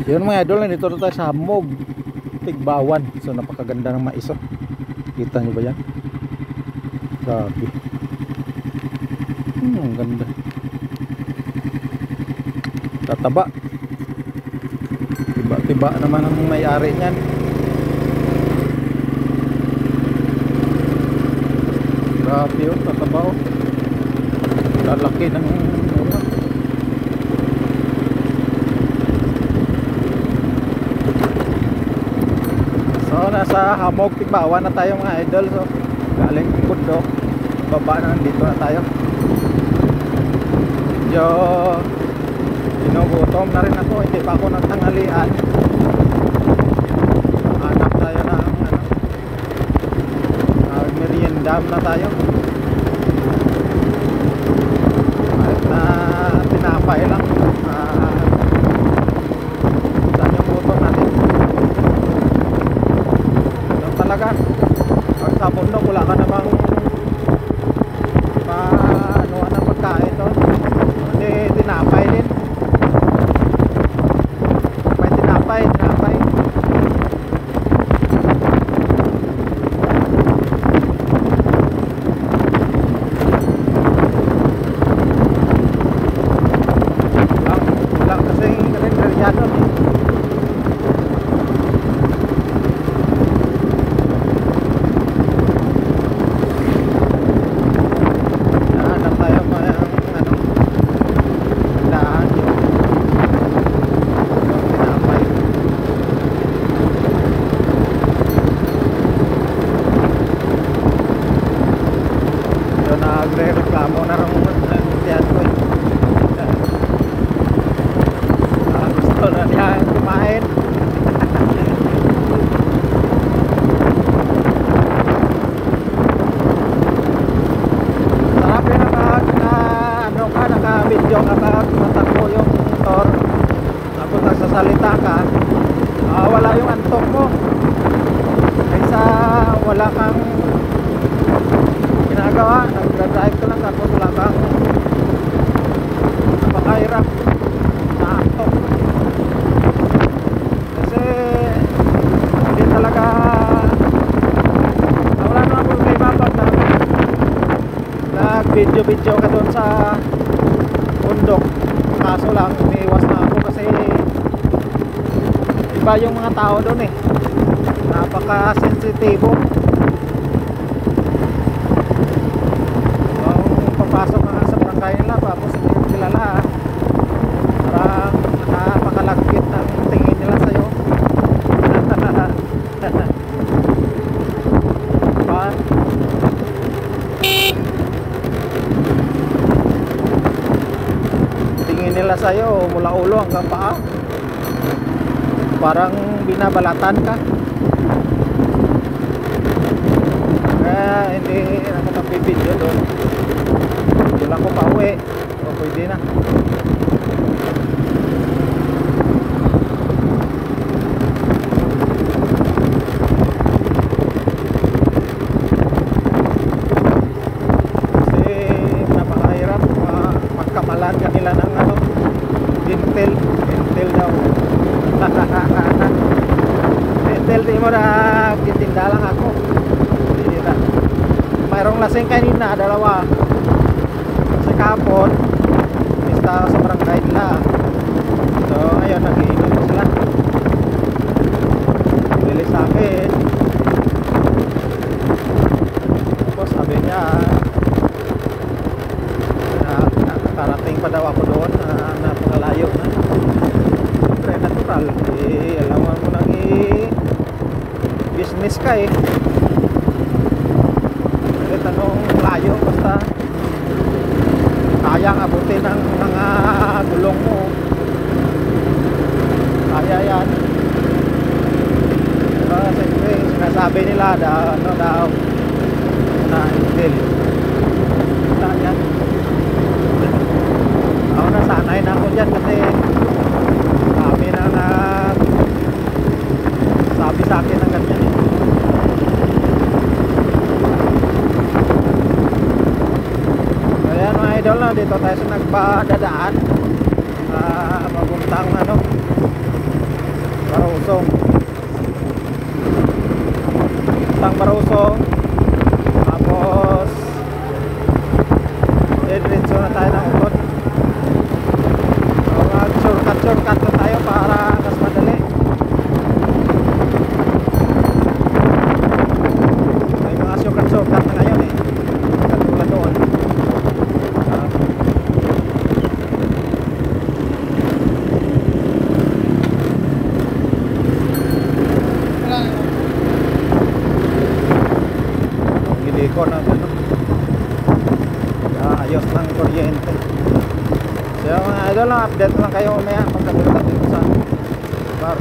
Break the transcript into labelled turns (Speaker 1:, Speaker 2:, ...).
Speaker 1: Yun mga idol, nandito na tayo sa Hamog Tigbawan. So napakaganda ng mais, oh. Kita nyo ba yan? Grabe. Ang ganda. Tataba. Tiba-tiba naman ang may-ari niyan. Grabe, oh, tataba, oh. Lalaki ng bunga. So nasa Hamog Tigbawan na tayo mga idol. So galing bundok, baba na, nandito na tayo. Medyo ginugutom na rin ako, hindi pa ako nagtanghalian. Hanap tayo ng meriendam na tayo. Kahit na tinapay lang. Saan yung motor natin? Doon talaga. Pag sa bundok wala ka namang ano na pagkain doon. Hindi tinapay din. May tinapay. Lang kasing rin-rilyado eh. Nahanap tayo mga daan yung tinapay. So nagre-reklamo na rin tiyan ko eh. Gusto na niya kumain. Sarap yun naka-video ka, matakbo yung motor, tapos nagsasalita ka, wala yung antok mo kaysa wala kang ginagawa, nagdadrive ka lang tapos wala kang napakahirap na antok. Kasi hindi talaga wala naman problema pag nag-video ka doon sa bundok. Kaso lang umiiwas na ako kasi iba yung mga tao doon eh, napaka-sensitibo. Papasok ka sa barangay nila tapos hindi mo kilala, parang napakalagkit ang tingin nila sa'yo. Tingin nila sa'yo mula ulo hanggang paa, parang binabalatan ka. Kaya hindi ako magpipidyo doon. Hindi lang ko pauwi, o pwede na. Kasi napakahirap magkamalan kanila ng Intel daw. Intel di mo na titinda lang ako. Hindi na. Mayroong lasing kanina, dalawa. Kasi kahapon pista sa barangay nila. So ngayon nag-iinom sila. Bili sa akin. Tapos sabi niya nakarating pa daw ako doon, napakalayo na. Siyempre natural alam mo nang business ka eh. Kahit anong layo, basta kayang abutin ng mga gulong mo, kaya yan. Diba, siyempre sinasabi nila ano daw na Intel wala yan. Ako nasanay na ako dyan kasi kami na sabi sa akin ng ganyan eh. Ayan mga idol, dito tayo sa nagpadadaan papunta papuntang Marusong. Tapos diretso na tayo ng Ukot. So, shortcut na tayo para mas madali. May mga shortcut na ngayon eh, katulad doon. Ko na ano, ayos ng kuryente. So mga idol, update lang kayo mamaya pagkatulad dito sa bar.